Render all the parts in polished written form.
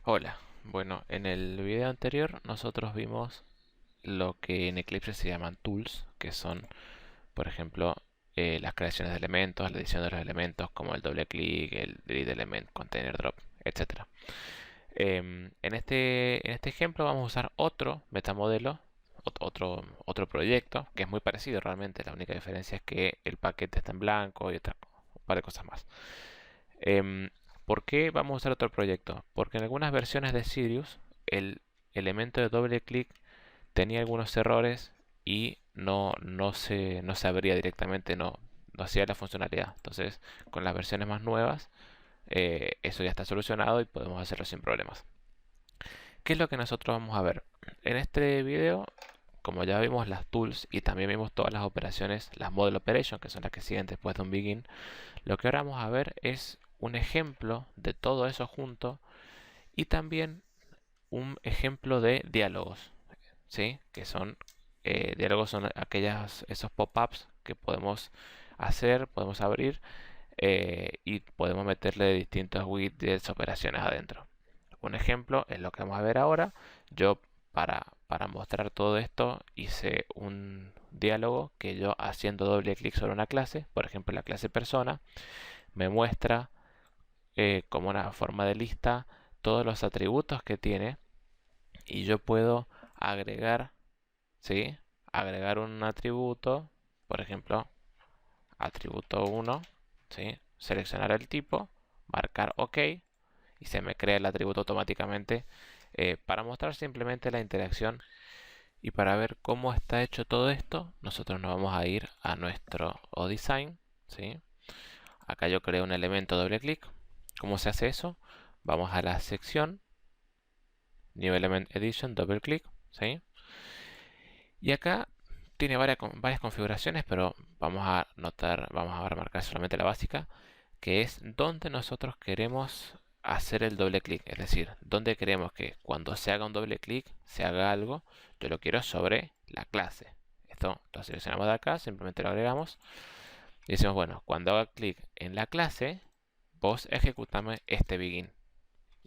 Hola, bueno, en el video anterior nosotros vimos lo que en Eclipse se llaman tools, que son, por ejemplo, las creaciones de elementos, la edición de los elementos, como el doble clic, el delete element, container drop, etcétera. En este ejemplo vamos a usar otro metamodelo, otro proyecto, que es muy parecido realmente. La única diferencia es que el paquete está en blanco y un par de cosas más. Em, ¿Por qué vamos a usar otro proyecto? Porque en algunas versiones de Sirius el elemento de doble clic tenía algunos errores y no se abría directamente, no hacía la funcionalidad. Entonces, con las versiones más nuevas, eso ya está solucionado y podemos hacerlo sin problemas. ¿Qué es lo que nosotros vamos a ver? En este video, como ya vimos las tools y también vimos todas las operaciones, las model operations, que son las que siguen después de un begin, lo que ahora vamos a ver es un ejemplo de todo eso junto y también un ejemplo de diálogos, ¿sí? Que son diálogos son esos pop-ups que podemos hacer, podemos abrir y podemos meterle distintos widgets, operaciones adentro. Un ejemplo es lo que vamos a ver ahora. Yo para mostrar todo esto hice un diálogo que yo haciendo doble clic sobre una clase, por ejemplo la clase persona, me muestra como una forma de lista todos los atributos que tiene y yo puedo agregar, ¿sí? Agregar un atributo, por ejemplo, atributo 1, ¿sí? Seleccionar el tipo, marcar OK y se me crea el atributo automáticamente para mostrar simplemente la interacción. Y para ver cómo está hecho todo esto, nosotros nos vamos a ir a nuestro ODesign, ¿sí? Acá yo creo un elemento doble clic. ¿Cómo se hace eso? Vamos a la sección New Element Edition, doble clic, ¿sí? Y acá tiene varias configuraciones, pero vamos a remarcar solamente la básica, que es donde nosotros queremos hacer el doble clic, es decir, donde queremos que cuando se haga un doble clic se haga algo. Yo lo quiero sobre la clase. Esto lo seleccionamos de acá, simplemente lo agregamos y decimos, bueno, cuando haga clic en la clase, vos ejecutame este begin.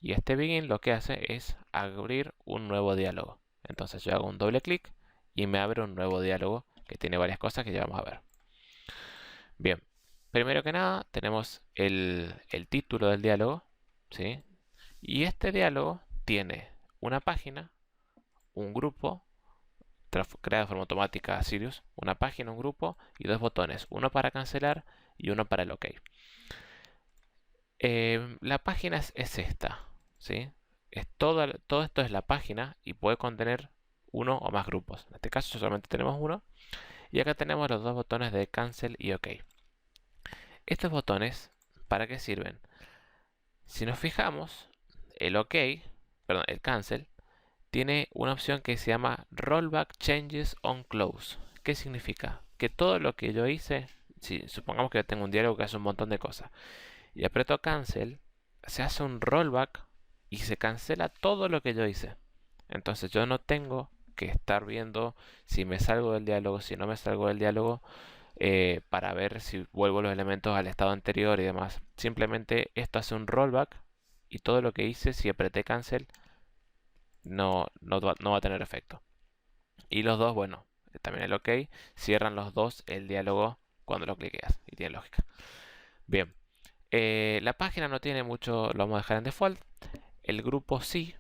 Y este begin lo que hace es abrir un nuevo diálogo. Entonces yo hago un doble clic y me abre un nuevo diálogo que tiene varias cosas que ya vamos a ver. Bien, primero que nada tenemos el título del diálogo, ¿sí? Y este diálogo tiene una página, un grupo, creado de forma automática Sirius, una página, un grupo y dos botones, uno para cancelar y uno para el OK. La página es esta, ¿sí? Todo esto es la página y puede contener uno o más grupos. En este caso solamente tenemos uno. Y acá tenemos los dos botones de cancel y OK. Estos botones, ¿para qué sirven? Si nos fijamos, el OK, perdón, el cancel, tiene una opción que se llama Rollback Changes on Close. ¿Qué significa? Que todo lo que yo hice, si supongamos que tengo un diálogo que hace un montón de cosas, y aprieto cancel, se hace un rollback y se cancela todo lo que yo hice. Entonces yo no tengo que estar viendo si me salgo del diálogo, si no me salgo del diálogo, para ver si vuelvo los elementos al estado anterior y demás. Simplemente esto hace un rollback y todo lo que hice, si apreté cancel, no va a tener efecto. Y los dos, bueno, también el OK, cierran los dos el diálogo cuando lo cliqueas y tiene lógica. Bien, la página no tiene mucho, lo vamos a dejar en default. El grupo sí,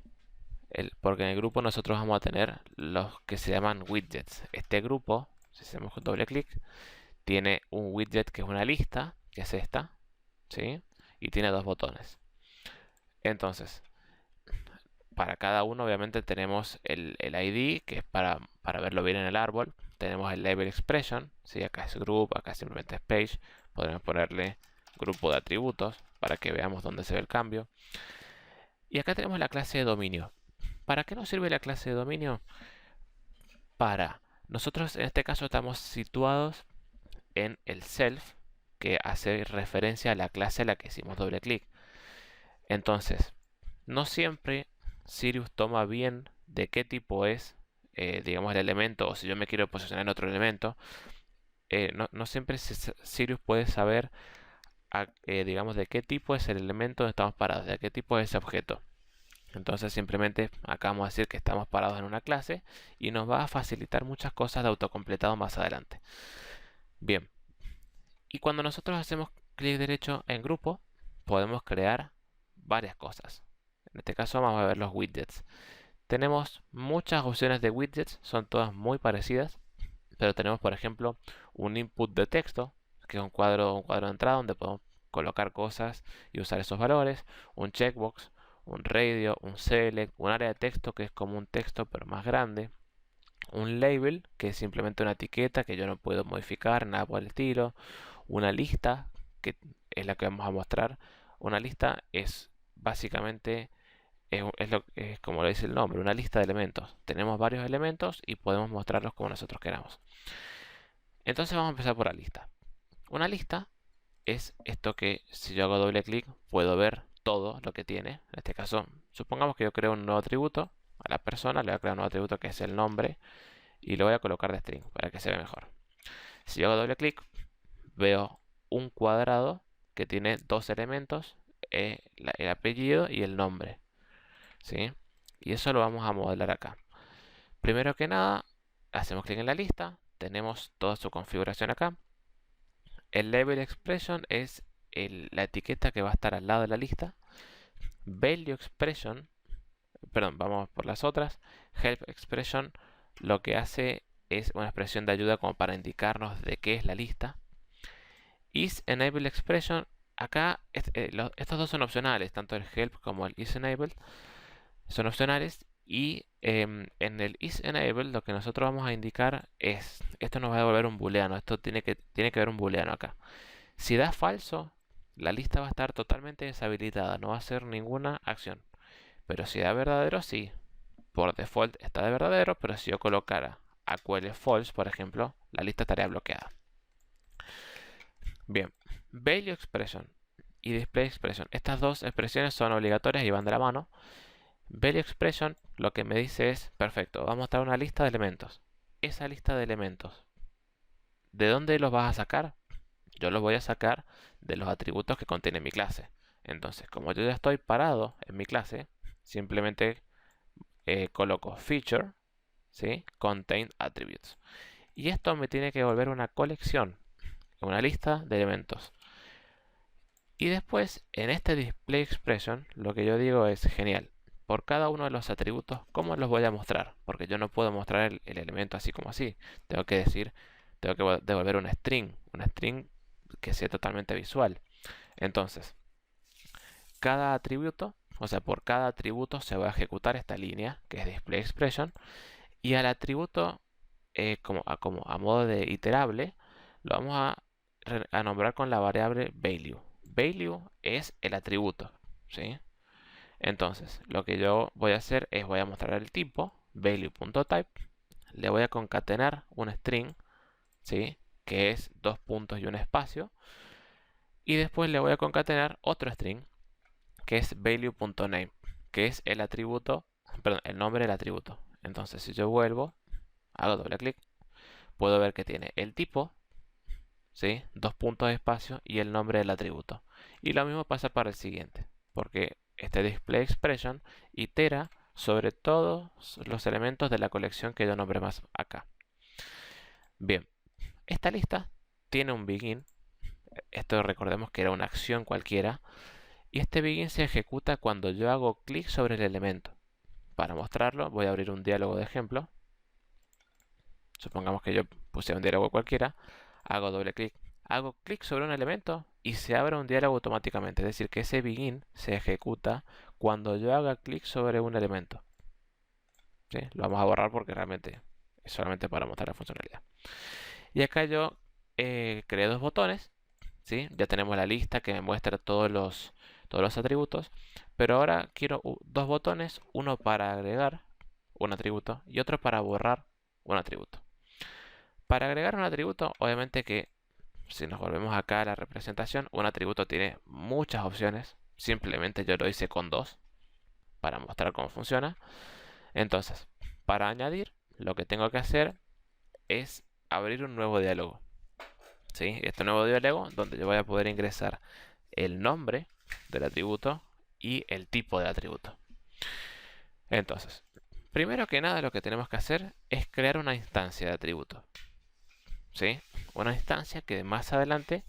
porque en el grupo nosotros vamos a tener los que se llaman widgets. Este grupo, si hacemos un doble clic, tiene un widget que es una lista, que es esta, ¿sí? Y tiene dos botones. Entonces, para cada uno obviamente tenemos el ID, que es para verlo bien en el árbol. Tenemos el label expression, ¿sí? Acá es group, acá simplemente es page. Podemos ponerle grupo de atributos para que veamos dónde se ve el cambio. Y acá tenemos la clase de dominio. ¿Para qué nos sirve la clase de dominio? Nosotros en este caso estamos situados en el self, que hace referencia a la clase a la que hicimos doble clic. Entonces, no siempre Sirius toma bien de qué tipo es, digamos, el elemento, o si yo me quiero posicionar en otro elemento, no siempre Sirius puede saber, digamos, de qué tipo es el elemento donde estamos parados, de qué tipo es ese objeto. Entonces simplemente acá vamos a decir que estamos parados en una clase y nos va a facilitar muchas cosas de autocompletado más adelante. Bien, y cuando nosotros hacemos clic derecho en grupo, podemos crear varias cosas. En este caso vamos a ver los widgets. Tenemos muchas opciones de widgets, son todas muy parecidas, pero tenemos por ejemplo un input de texto, que es un cuadro de entrada donde podemos colocar cosas y usar esos valores, un checkbox, un radio, un select, un área de texto que es como un texto pero más grande, un label que es simplemente una etiqueta que yo no puedo modificar, nada por el estilo, una lista que es la que vamos a mostrar. Una lista es básicamente es como lo dice el nombre, una lista de elementos. Tenemos varios elementos y podemos mostrarlos como nosotros queramos. Entonces vamos a empezar por la lista. Una lista es esto que si yo hago doble clic puedo ver todo lo que tiene. En este caso, supongamos que yo creo un nuevo atributo a la persona, le voy a crear un nuevo atributo que es el nombre y lo voy a colocar de string para que se vea mejor. Si yo hago doble clic, veo un cuadrado que tiene dos elementos, el apellido y el nombre. ¿Sí? Y eso lo vamos a modelar acá. Primero que nada, hacemos clic en la lista, tenemos toda su configuración acá. El label expression es la etiqueta que va a estar al lado de la lista. Value expression, perdón, vamos por las otras. Help expression lo que hace es una expresión de ayuda como para indicarnos de qué es la lista. Is enable expression, acá estos dos son opcionales, tanto el help como el is enable son opcionales. Y en el isEnable lo que nosotros vamos a indicar es, esto nos va a devolver un booleano, esto tiene que haber un booleano acá. Si da falso, la lista va a estar totalmente deshabilitada, no va a hacer ninguna acción. Pero si da verdadero, sí. Por default está de verdadero, pero si yo colocara AQL false, por ejemplo, la lista estaría bloqueada. Bien, value expression y display expression. Estas dos expresiones son obligatorias y van de la mano. Value expression lo que me dice es, perfecto, va a mostrar una lista de elementos. Esa lista de elementos, ¿de dónde los vas a sacar? Yo los voy a sacar de los atributos que contiene mi clase. Entonces, como yo ya estoy parado en mi clase, simplemente coloco feature, ¿sí? Contain attributes. Y esto me tiene que devolver una colección, una lista de elementos. Y después, en este display expression, lo que yo digo es, genial, por cada uno de los atributos, ¿cómo los voy a mostrar? Porque yo no puedo mostrar el elemento así como así. Tengo que devolver una string que sea totalmente visual. Entonces, cada atributo, o sea, por cada atributo se va a ejecutar esta línea, que es display expression, y al atributo, a modo de iterable, lo vamos a nombrar con la variable value. Value es el atributo, ¿sí? Entonces, lo que yo voy a hacer es voy a mostrar el tipo, value.type, le voy a concatenar un string, ¿sí? Que es dos puntos y un espacio, y después le voy a concatenar otro string, que es value.name, que es el atributo, perdón, el nombre del atributo. Entonces, si yo vuelvo, hago doble clic, puedo ver que tiene el tipo, ¿sí? Dos puntos de espacio y el nombre del atributo. Y lo mismo pasa para el siguiente, porque este display expression itera sobre todos los elementos de la colección que yo nombré más acá. Bien, esta lista tiene un begin. Esto recordemos que era una acción cualquiera. Y este begin se ejecuta cuando yo hago clic sobre el elemento. Para mostrarlo voy a abrir un diálogo de ejemplo. Supongamos que yo puse un diálogo cualquiera. Hago doble clic. Hago clic sobre un elemento y se abre un diálogo automáticamente. Es decir, que ese begin se ejecuta cuando yo haga clic sobre un elemento. ¿Sí? Lo vamos a borrar porque realmente es solamente para mostrar la funcionalidad. Y acá yo creé dos botones. ¿Sí? Ya tenemos la lista que me muestra todos los atributos. Pero ahora quiero dos botones. Uno para agregar un atributo y otro para borrar un atributo. Para agregar un atributo, obviamente que si nos volvemos acá a la representación, un atributo tiene muchas opciones. Simplemente yo lo hice con dos para mostrar cómo funciona. Entonces, para añadir, lo que tengo que hacer es abrir un nuevo diálogo. ¿Sí? Este nuevo diálogo donde yo voy a poder ingresar el nombre del atributo y el tipo del atributo. Entonces, primero que nada lo que tenemos que hacer es crear una instancia de atributo. ¿Sí? Una instancia que más adelante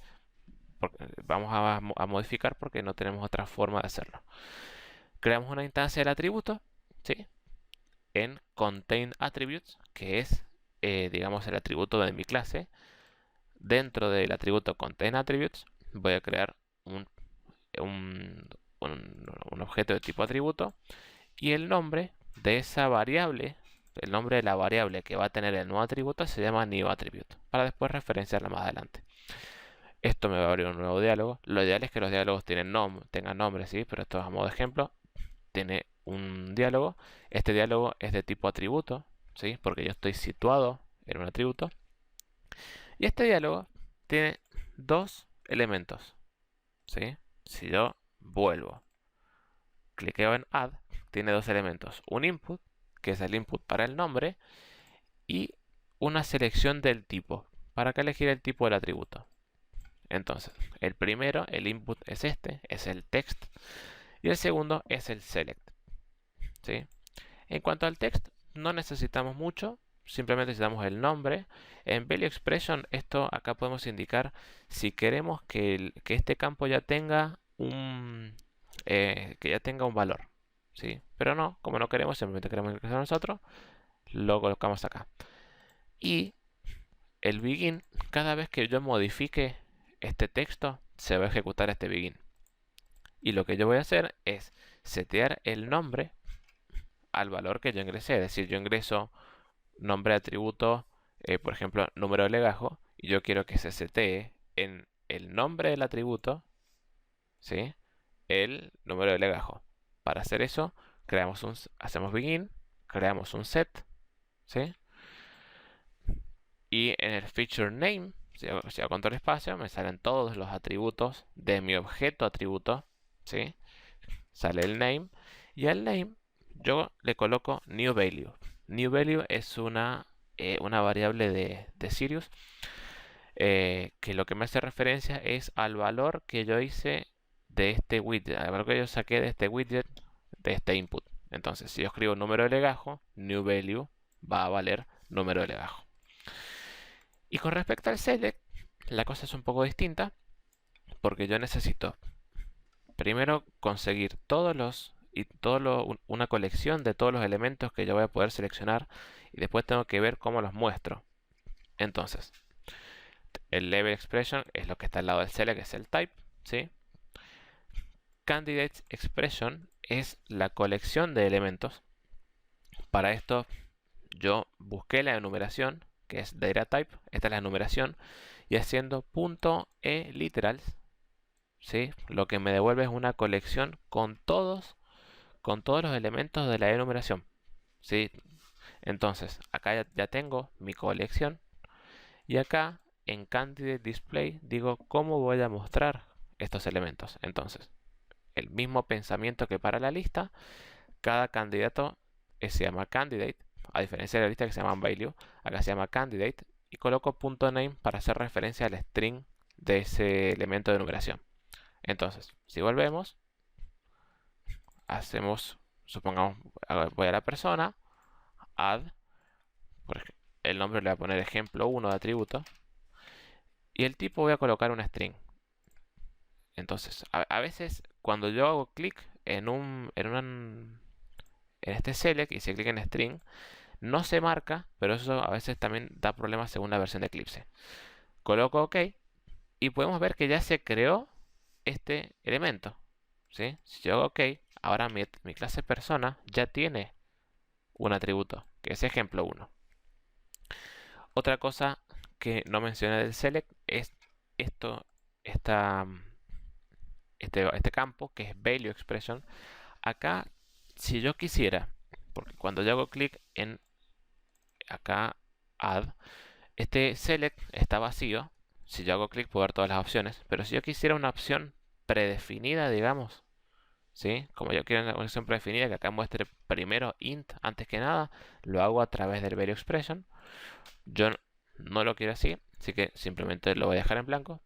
vamos a modificar porque no tenemos otra forma de hacerlo. Creamos una instancia del atributo, ¿sí? En contain attributes, que es, digamos, el atributo de mi clase. Dentro del atributo contain attributes voy a crear un, un, un objeto de tipo atributo y el nombre de esa variable, el nombre de la variable que va a tener el nuevo atributo se llama new attribute, para después referenciarla más adelante. Esto me va a abrir un nuevo diálogo. Lo ideal es que los diálogos tengan nombre, ¿sí? Pero esto es a modo de ejemplo. Tiene un diálogo. Este diálogo es de tipo atributo, ¿sí? Porque yo estoy situado en un atributo. Y este diálogo tiene dos elementos, ¿sí? Si yo vuelvo, cliqueo en add, tiene dos elementos. Un input, que es el input para el nombre, y una selección del tipo, para que elegir el tipo del atributo. Entonces, el primero, el input es este, es el text, y el segundo es el select, ¿sí? En cuanto al text, no necesitamos mucho, simplemente necesitamos el nombre. En value expression, esto acá podemos indicar si queremos que este campo ya tenga un valor, ¿sí? Pero no, como no queremos, simplemente queremos ingresar nosotros, lo colocamos acá. Y el begin, cada vez que yo modifique este texto, se va a ejecutar este begin. Y lo que yo voy a hacer es setear el nombre al valor que yo ingresé. Es decir, yo ingreso nombre atributo, por ejemplo, número de legajo, y yo quiero que se setee en el nombre del atributo, ¿sí? El número de legajo. Para hacer eso, hacemos begin, creamos un set, ¿sí? Y en el feature name, si hago control espacio, me salen todos los atributos de mi objeto atributo, ¿sí? Sale el name, y al name yo le coloco new value. New value es una variable de Sirius que lo que me hace referencia es al valor que yo hice de este widget, al valor que yo saqué de este widget, de este input. Entonces, si yo escribo número de legajo, new value va a valer número de legajo. Y con respecto al select, la cosa es un poco distinta, porque yo necesito primero conseguir una colección de todos los elementos que yo voy a poder seleccionar, y después tengo que ver cómo los muestro. Entonces, el level expression es lo que está al lado del select, que es el type, ¿sí? Candidate expression es la colección de elementos. Para esto yo busqué la enumeración, que es data type, esta es la enumeración, y haciendo .e literals, ¿sí? Lo que me devuelve es una colección con todos los elementos de la enumeración, ¿sí? Entonces, acá ya tengo mi colección, y acá en Candidate Display digo cómo voy a mostrar estos elementos. Entonces, el mismo pensamiento que para la lista, cada candidato se llama candidate, a diferencia de la lista que se llama value, acá se llama candidate, y coloco .name para hacer referencia al string de ese elemento de numeración. Entonces, si volvemos, supongamos, voy a la persona, add, el nombre le voy a poner ejemplo 1 de atributo, y el tipo voy a colocar un string. Entonces, a veces cuando yo hago clic en este select y se clic en string, no se marca, pero eso a veces también da problemas según la versión de Eclipse. Coloco OK y podemos ver que ya se creó este elemento, ¿sí? Si yo hago OK, ahora mi clase persona ya tiene un atributo, que es ejemplo 1. Otra cosa que no mencioné del select es este campo, que es value expression. Acá, si yo quisiera, porque cuando yo hago clic en acá add, este select está vacío. Si yo hago clic puedo ver todas las opciones, pero si yo quisiera una opción predefinida, digamos, ¿sí? Como yo quiero una opción predefinida que acá muestre primero int antes que nada, lo hago a través del value expression. Yo no lo quiero así que simplemente lo voy a dejar en blanco.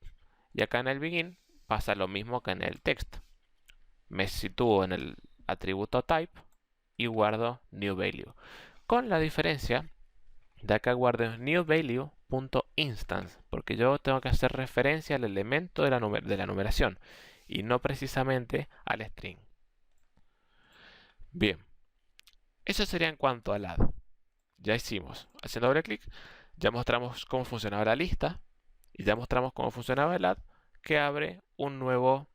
Y acá en el begin pasa lo mismo que en el text. Me sitúo en el atributo type y guardo new value. Con la diferencia de acá guardo new value.instance, porque yo tengo que hacer referencia al elemento de la numeración y no precisamente al string. Bien, eso sería en cuanto al add. Ya hicimos, haciendo doble clic, ya mostramos cómo funcionaba la lista y ya mostramos cómo funcionaba el add, que abre un nuevo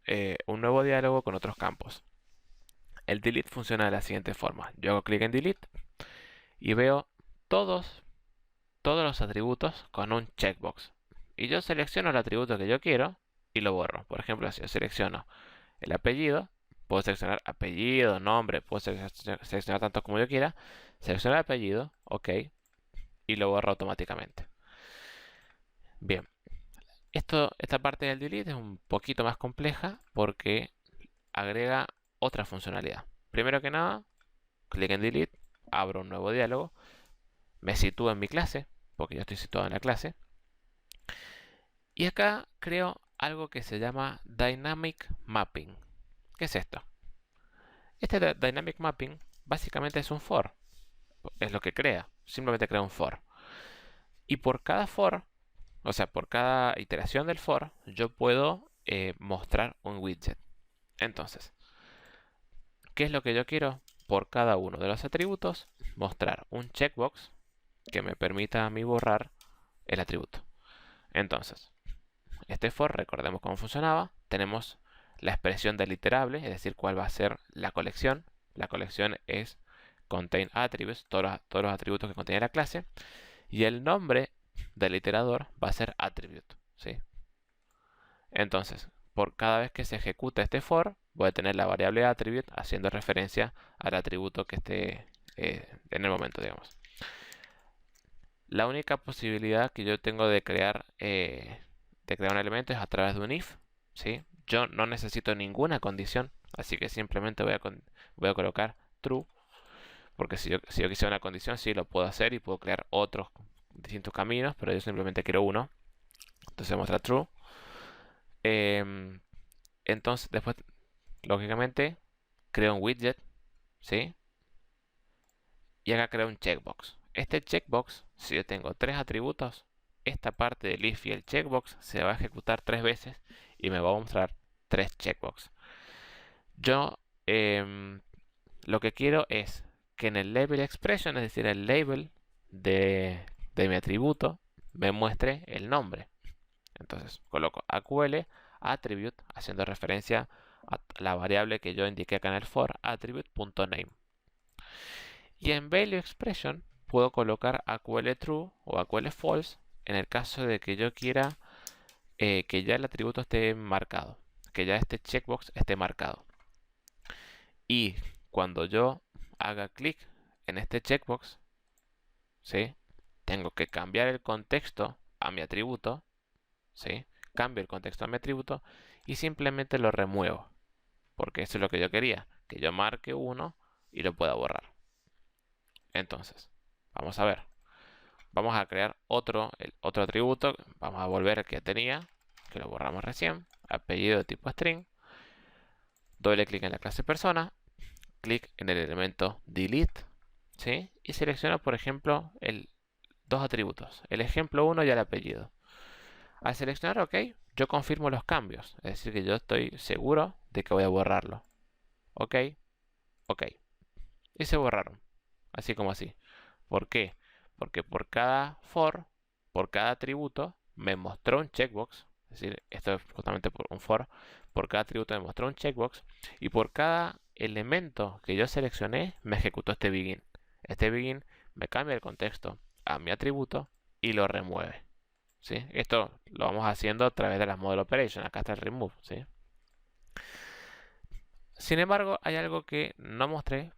diálogo con otros campos. El delete funciona de la siguiente forma. Yo hago clic en delete y veo todos los atributos con un checkbox. Y yo selecciono el atributo que yo quiero y lo borro. Por ejemplo, si yo selecciono el apellido, puedo seleccionar apellido, nombre, puedo seleccionar tantos como yo quiera. Selecciono el apellido, ok, y lo borro automáticamente. Bien, esta parte del delete es un poquito más compleja porque agrega otra funcionalidad. Primero que nada, clic en delete, abro un nuevo diálogo, me sitúo en mi clase, porque yo estoy situado en la clase, y acá creo algo que se llama Dynamic Mapping. ¿Qué es esto? Este Dynamic Mapping básicamente es un for, es lo que crea, simplemente crea un for. Y por cada for, o sea, por cada iteración del for, yo puedo mostrar un widget. Entonces, ¿qué es lo que yo quiero? Por cada uno de los atributos, mostrar un checkbox que me permita a mí borrar el atributo. Entonces, este for, recordemos cómo funcionaba. Tenemos la expresión del iterable, es decir, cuál va a ser la colección. La colección es contain attributes, todos los atributos que contiene la clase. Y el nombre del iterador va a ser attribute, ¿sí? Entonces, por cada vez que se ejecuta este for, voy a tener la variable attribute haciendo referencia al atributo que esté en el momento, digamos. La única posibilidad que yo tengo de crear un elemento es a través de un if, ¿sí? Yo no necesito ninguna condición, así que simplemente voy a colocar true, porque si yo quisiera una condición, sí lo puedo hacer y puedo crear otros distintos caminos, pero yo simplemente quiero uno. Entonces muestra true. Entonces después, lógicamente, creo un widget, ¿sí? Y acá creo un checkbox. Este checkbox, si yo tengo tres atributos, esta parte del if y el checkbox se va a ejecutar 3 veces y me va a mostrar 3 checkbox. Yo lo que quiero es que en el label expression, es decir, el label de mi atributo, me muestre el nombre. Entonces coloco AQL attribute haciendo referencia a la variable que yo indiqué acá en el for, attribute.name. Y en value expression puedo colocar AQL true o AQL false en el caso de que yo quiera que ya el atributo esté marcado, que ya este checkbox esté marcado. Y cuando yo haga clic en este checkbox, ¿sí? Tengo que cambiar el contexto a mi atributo, ¿sí? Cambio el contexto a mi atributo y simplemente lo remuevo, porque eso es lo que yo quería, que yo marque uno y lo pueda borrar. Entonces, vamos a ver. Vamos a crear otro atributo. Vamos a volver al que tenía, que lo borramos recién. Apellido de tipo string. Doble clic en la clase persona. Clic en el elemento delete. ¿Sí? Y selecciono, por ejemplo, dos atributos. El ejemplo 1 y el apellido. Al seleccionar OK, yo confirmo los cambios. Es decir, que yo estoy seguro de que voy a borrarlo. OK. OK. Y se borraron. Así como así. ¿Por qué? Porque por cada for, por cada atributo, me mostró un checkbox. Es decir, esto es justamente por un for. Por cada atributo me mostró un checkbox. Y por cada elemento que yo seleccioné, me ejecutó este begin. Este begin me cambia el contexto a mi atributo y lo remueve. ¿Sí? Esto lo vamos haciendo a través de las model operation. Acá está el remove. ¿Sí? Sin embargo, hay algo que no mostré,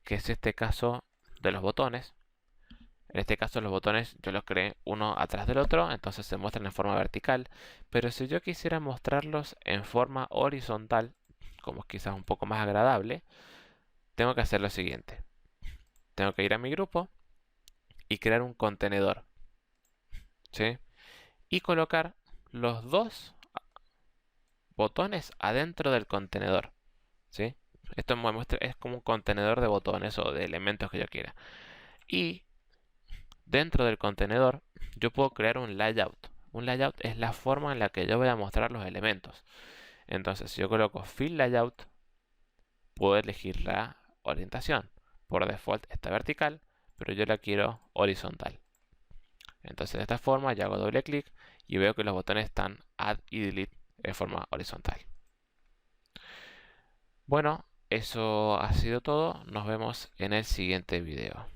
que es este caso de los botones. En este caso los botones yo los creé uno atrás del otro, entonces se muestran en forma vertical. Pero si yo quisiera mostrarlos en forma horizontal, como es quizás un poco más agradable, tengo que hacer lo siguiente. Tengo que ir a mi grupo y crear un contenedor, ¿sí? Y colocar los dos botones adentro del contenedor, ¿sí? Esto me muestra, es como un contenedor de botones o de elementos que yo quiera. Y dentro del contenedor yo puedo crear un layout. Un layout es la forma en la que yo voy a mostrar los elementos. Entonces, si yo coloco Fill Layout, puedo elegir la orientación. Por default está vertical, pero yo la quiero horizontal. Entonces, de esta forma, yo hago doble clic y veo que los botones están Add y Delete de forma horizontal. Bueno, eso ha sido todo. Nos vemos en el siguiente video.